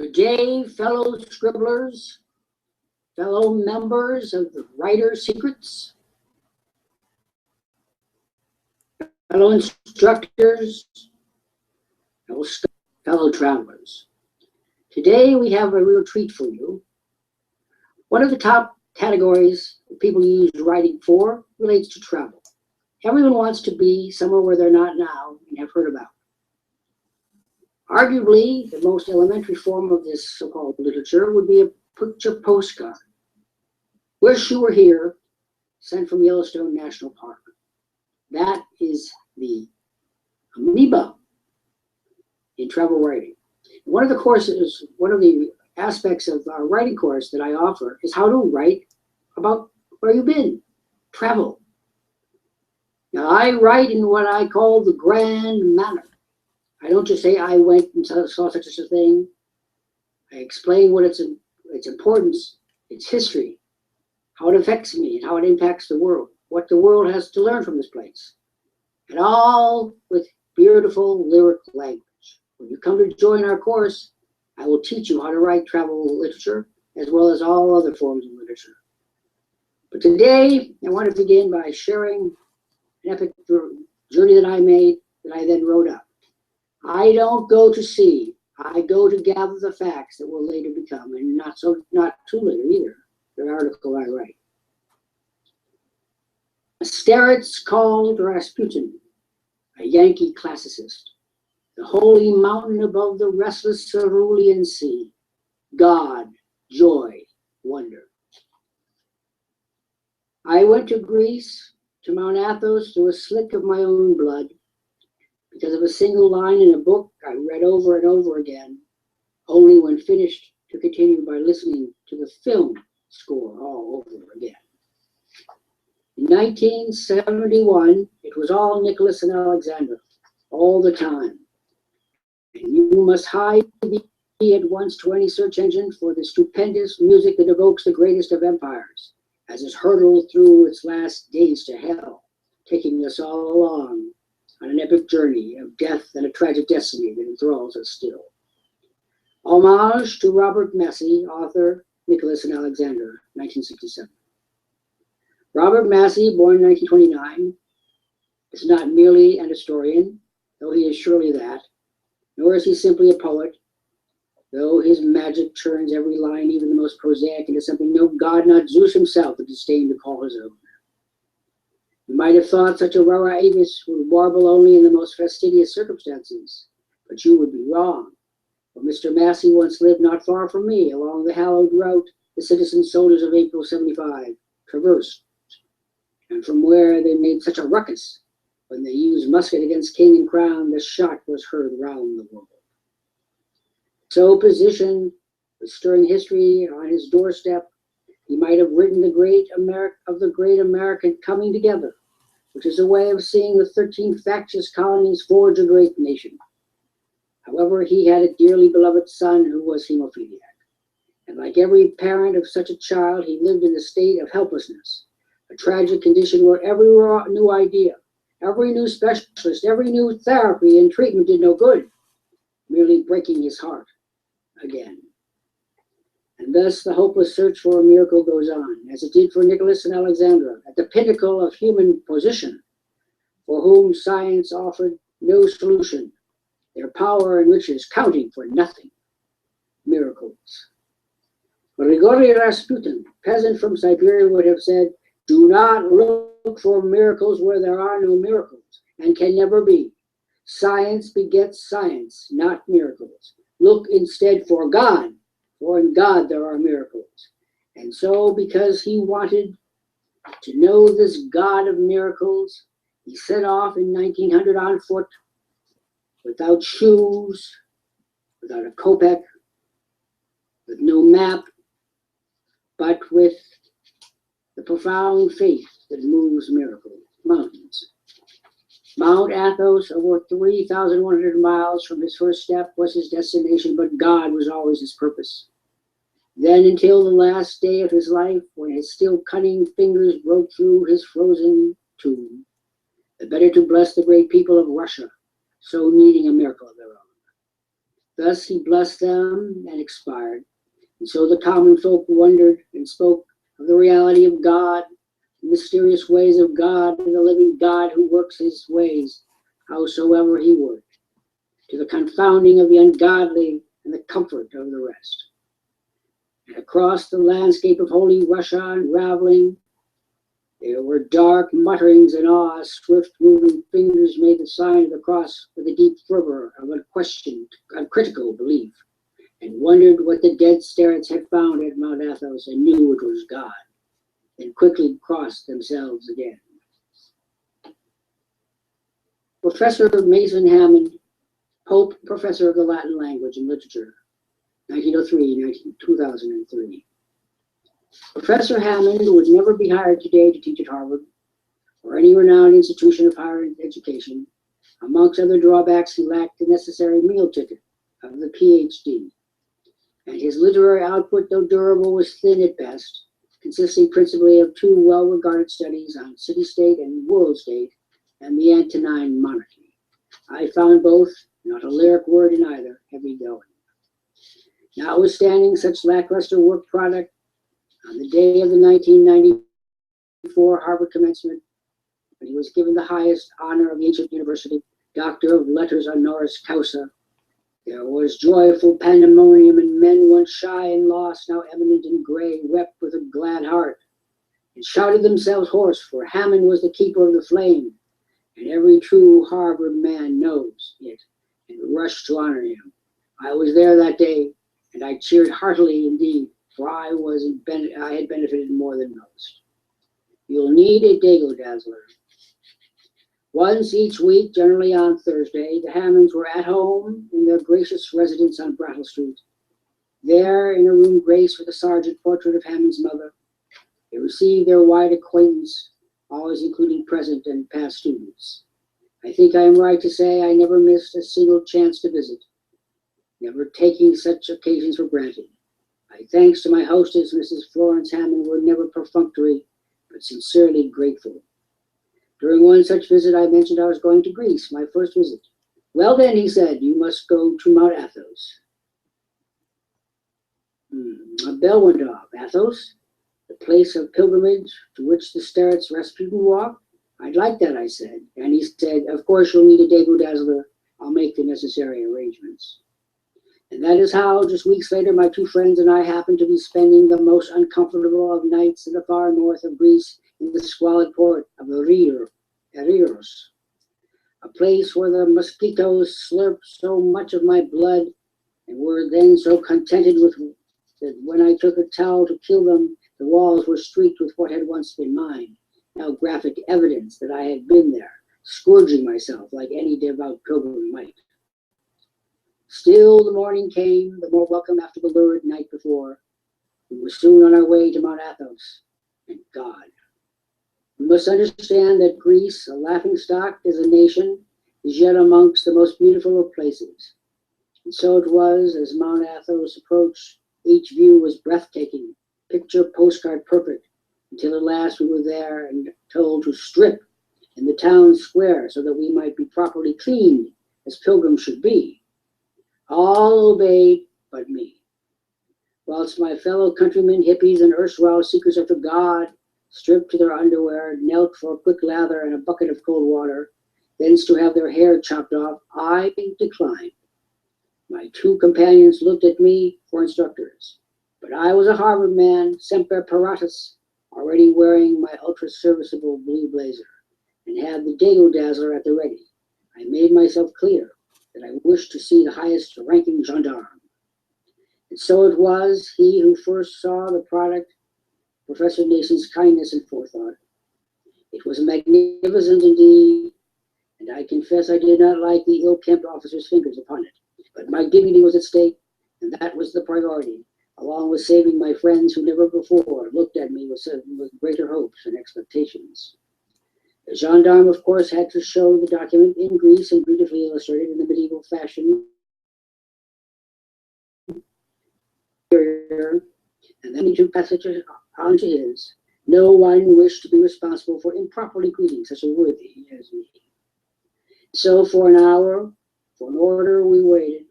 Good day, fellow scribblers, fellow members of the Writer's Secrets, fellow instructors, fellow travelers. Today we have a real treat for you. One of the top categories people use writing for relates to travel. Everyone wants to be somewhere where they're not now and have heard about. Arguably, the most elementary form of this so-called literature would be a picture postcard. Wish you were here, sent from Yellowstone National Park. That is the amoeba in travel writing. One of the aspects of our writing course that I offer is how to write about where you've been, travel. Now, I write in what I call the grand manner. I don't just say I went and saw such a thing. I explain what its importance, its history, how it affects me, and how it impacts the world, what the world has to learn from this place, and all with beautiful lyric language. When you come to join our course, I will teach you how to write travel literature as well as all other forms of literature. But today, I want to begin by sharing an epic journey that I made that I then wrote up. I don't go to sea. I go to gather the facts that will later become, and not too later either, the article I write. Starets called Rasputin, a Yankee classicist, the holy mountain above the restless cerulean sea, God, joy, wonder. I went to Greece, to Mount Athos, through a slick of my own blood, because of a single line in a book I read over and over again, only when finished to continue by listening to the film score all over again. In 1971, it was all Nicholas and Alexandra, all the time. And you must hide me at once to any search engine for the stupendous music that evokes the greatest of empires, as it hurtled through its last days to hell, taking us all along on an epic journey of death and a tragic destiny that enthralls us still. Homage to Robert Massey, author, Nicholas and Alexandra, 1967. Robert Massey, born in 1929, is not merely an historian, though he is surely that, nor is he simply a poet, though his magic turns every line, even the most prosaic, into something no god, not Zeus himself, would disdain to call his own. You might have thought such a rara avis would warble only in the most fastidious circumstances, but you would be wrong. For Mr. Massey once lived not far from me, along the hallowed route the citizen soldiers of April '75 traversed, and from where they made such a ruckus when they used musket against king and crown, the shot was heard round the world. So positioned, with stirring history on his doorstep, he might have written the great American coming together, which is a way of seeing the 13 factious colonies forge a great nation. However, he had a dearly beloved son who was hemophiliac. And like every parent of such a child, he lived in a state of helplessness, a tragic condition where every new idea, every new specialist, every new therapy and treatment did no good, merely breaking his heart again. And thus the hopeless search for a miracle goes on, as it did for Nicholas and Alexandra, at the pinnacle of human position, for whom science offered no solution, their power and riches counting for nothing. Miracles. Grigory Rasputin, peasant from Siberia, would have said, "Do not look for miracles where there are no miracles, and can never be. Science begets science, not miracles. Look instead for God, for in God there are miracles." And so, because he wanted to know this God of miracles, he set off in 1900 on foot, without shoes, without a kopeck, with no map, but with the profound faith that moves mountains. Mount Athos, over 3,100 miles from his first step, was his destination, but God was always his purpose. Then until the last day of his life, when his still cunning fingers broke through his frozen tomb, the better to bless the great people of Russia, so needing a miracle of their own. Thus he blessed them and expired. And so the common folk wondered and spoke of the reality of God, the mysterious ways of God, and the living God who works his ways, howsoever he would, to the confounding of the ungodly and the comfort of the rest. And across the landscape of holy Russia unraveling, there were dark mutterings and awe. Swift moving fingers made the sign of the cross with the deep fervor of unquestioned, uncritical belief, and wondered what the dead starets had found at Mount Athos and knew it was God, then quickly crossed themselves again. Professor Mason Hammond, Pope Professor of the Latin Language and Literature, 1903-2003. Professor Hammond would never be hired today to teach at Harvard or any renowned institution of higher education. Amongst other drawbacks, he lacked the necessary meal ticket of the PhD. And his literary output, though durable, was thin at best, consisting principally of two well-regarded studies on city-state and world-state and the Antonine monarchy. I found both, not a lyric word in either, heavy going. Notwithstanding such lackluster work product, on the day of the 1994 Harvard commencement, when he was given the highest honor of the ancient university, Doctor of Letters honoris causa, there was joyful pandemonium, and men once shy and lost, now eminent and gray, wept with a glad heart, and shouted themselves hoarse, for Hammond was the keeper of the flame, and every true Harvard man knows it, and rushed to honor him. I was there that day, and I cheered heartily indeed, for I had benefited more than most. You'll need a Dago Dazzler. Once each week, generally on Thursday, the Hammonds were at home in their gracious residence on Brattle Street. There, in a room graced with a sergeant portrait of Hammond's mother, they received their wide acquaintance, always including present and past students. I think I am right to say I never missed a single chance to visit, never taking such occasions for granted. My thanks to my hostess, Mrs. Florence Hammond, were never perfunctory, but sincerely grateful. During one such visit, I mentioned I was going to Greece, my first visit. Well then, he said, you must go to Mount Athos. A bell went off. Athos? The place of pilgrimage to which the starets Rasputin walked? I'd like that, I said. And he said, of course you'll need a Dago Dazzler. I'll make the necessary arrangements. And that is how, just weeks later, my two friends and I happened to be spending the most uncomfortable of nights in the far north of Greece, in the squalid port of Eriros, a place where the mosquitoes slurped so much of my blood and were then so contented with that when I took a towel to kill them, the walls were streaked with what had once been mine, now graphic evidence that I had been there, scourging myself like any devout pilgrim might. Still the morning came, the more welcome after the lurid night before. We were soon on our way to Mount Athos, and God. We must understand that Greece, a laughingstock as a nation, is yet amongst the most beautiful of places. And so it was, as Mount Athos approached, each view was breathtaking, picture postcard perfect, until at last we were there and told to strip in the town square so that we might be properly cleaned, as pilgrims should be. All obeyed but me. Whilst my fellow countrymen, hippies, and erstwhile seekers after God, stripped to their underwear, knelt for a quick lather and a bucket of cold water, thence to have their hair chopped off, I declined. My two companions looked at me for instructors, but I was a Harvard man, semper paratus, already wearing my ultra-serviceable blue blazer, and had the Dago Dazzler at the ready. I made myself clear that I wished to see the highest-ranking gendarme. And so it was he who first saw the product, Professor Mason's kindness and forethought. It was magnificent indeed, and I confess I did not like the ill-kempt officer's fingers upon it. But my dignity was at stake, and that was the priority, along with saving my friends who never before looked at me with greater hopes and expectations. The gendarme, of course, had to show the document in Greece and beautifully illustrated in the medieval fashion. And then he took passage onto his. No one wished to be responsible for improperly greeting such a worthy as me. So for an hour, for an order, we waited.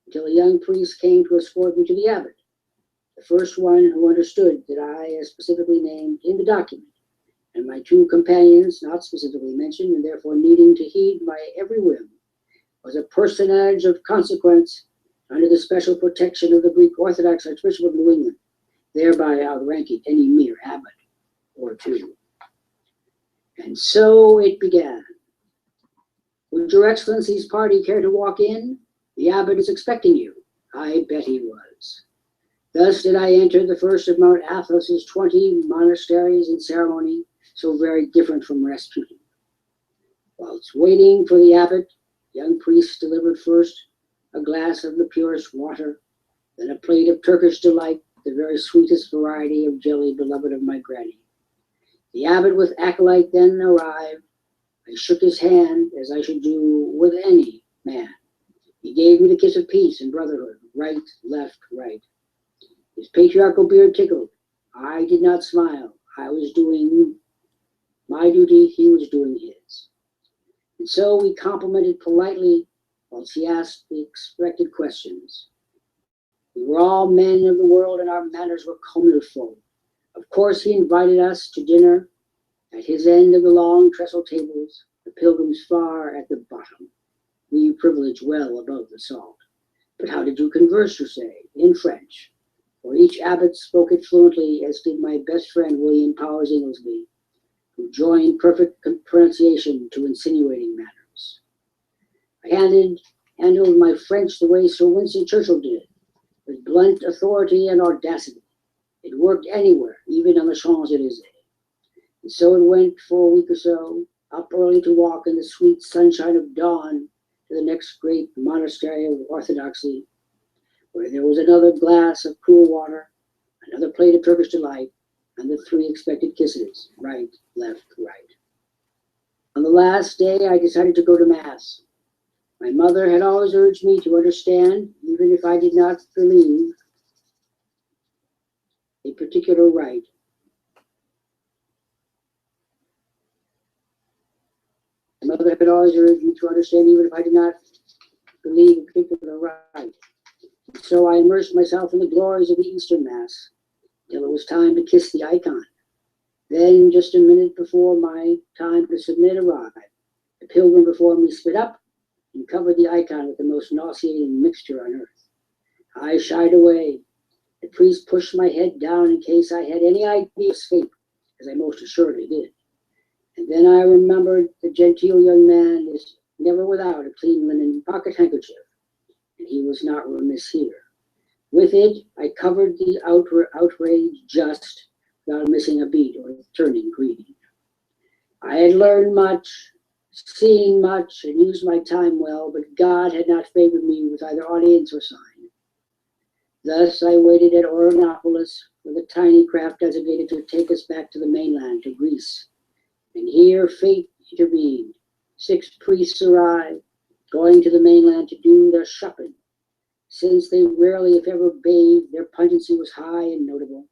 until a young priest came to escort me to the abbot, the first one who understood that I, as specifically named in the document, and my two companions, not specifically mentioned, and therefore needing to heed my every whim, was a personage of consequence under the special protection of the Greek Orthodox Archbishop of New England, thereby outranking any mere abbot or two. And so it began. Would Your Excellency's party care to walk in? The abbot is expecting you. I bet he was. Thus did I enter the first of Mount Athos's 20 monasteries in ceremony, so very different from Rasputin. Whilst waiting for the abbot, young priest delivered first a glass of the purest water, then a plate of Turkish delight, the very sweetest variety of jelly beloved of my granny. The abbot with acolyte then arrived. I shook his hand, as I should do with any man. He gave me the kiss of peace and brotherhood, right, left, right. His patriarchal beard tickled. I did not smile. I was doing my duty, he was doing his. And so we complimented politely, whilst he asked the expected questions. We were all men of the world, and our manners were communal. Of course, he invited us to dinner at his end of the long trestle tables, the pilgrims far at the bottom, we privileged well above the salt. But how did you converse, you say? In French. For each abbot spoke it fluently, as did my best friend William Powers Inglesby, who joined perfect pronunciation to insinuating matters. I handled my French the way Sir Winston Churchill did, with blunt authority and audacity. It worked anywhere, even on the Champs-Élysées. And so it went for a week or so, up early to walk in the sweet sunshine of dawn to the next great monastery of orthodoxy, where there was another glass of cool water, another plate of Turkish delight, and the 3 expected kisses, right, left, right. On the last day, I decided to go to Mass. My mother had always urged me to understand, even if I did not believe, a particular rite. My mother had always urged me to understand, even if I did not believe a particular rite. So I immersed myself in the glories of the Eastern Mass till it was time to kiss the icon. Then, just a minute before my time to submit arrived, the pilgrim before me spit up and covered the icon with the most nauseating mixture on earth. I shied away. The priest pushed my head down in case I had any idea of escape, as I most assuredly did. And then I remembered the genteel young man is never without a clean linen pocket handkerchief, and he was not remiss here. With it, I covered the outrage just without missing a beat or turning greedy. I had learned much, seen much, and used my time well, but God had not favored me with either audience or sign. Thus I waited at Orinopolis for the tiny craft designated to take us back to the mainland, to Greece. And here fate intervened. 6 priests arrived, going to the mainland to do their shopping. Since they rarely, if ever, bathed, their pungency was high and notable.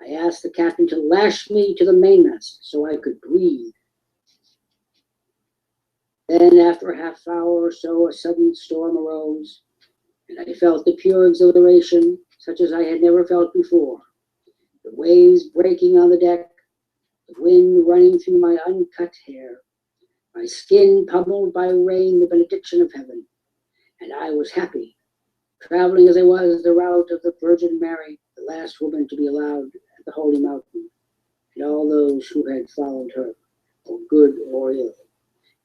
I asked the captain to lash me to the mainmast so I could breathe. Then, after a half hour or so, a sudden storm arose, and I felt the pure exhilaration such as I had never felt before. The waves breaking on the deck, the wind running through my uncut hair, my skin pummeled by rain, the benediction of heaven. And I was happy, traveling as I was the route of the Virgin Mary, the last woman to be allowed at the Holy Mountain, and all those who had followed her, for good or ill.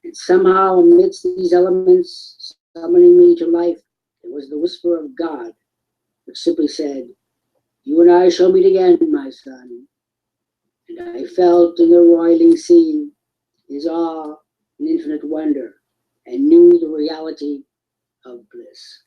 And somehow, amidst these elements summoning me to life, there was the whisper of God, which simply said, "You and I shall meet again, my son." And I felt in the roiling sea his awe and infinite wonder, and knew the reality of bliss.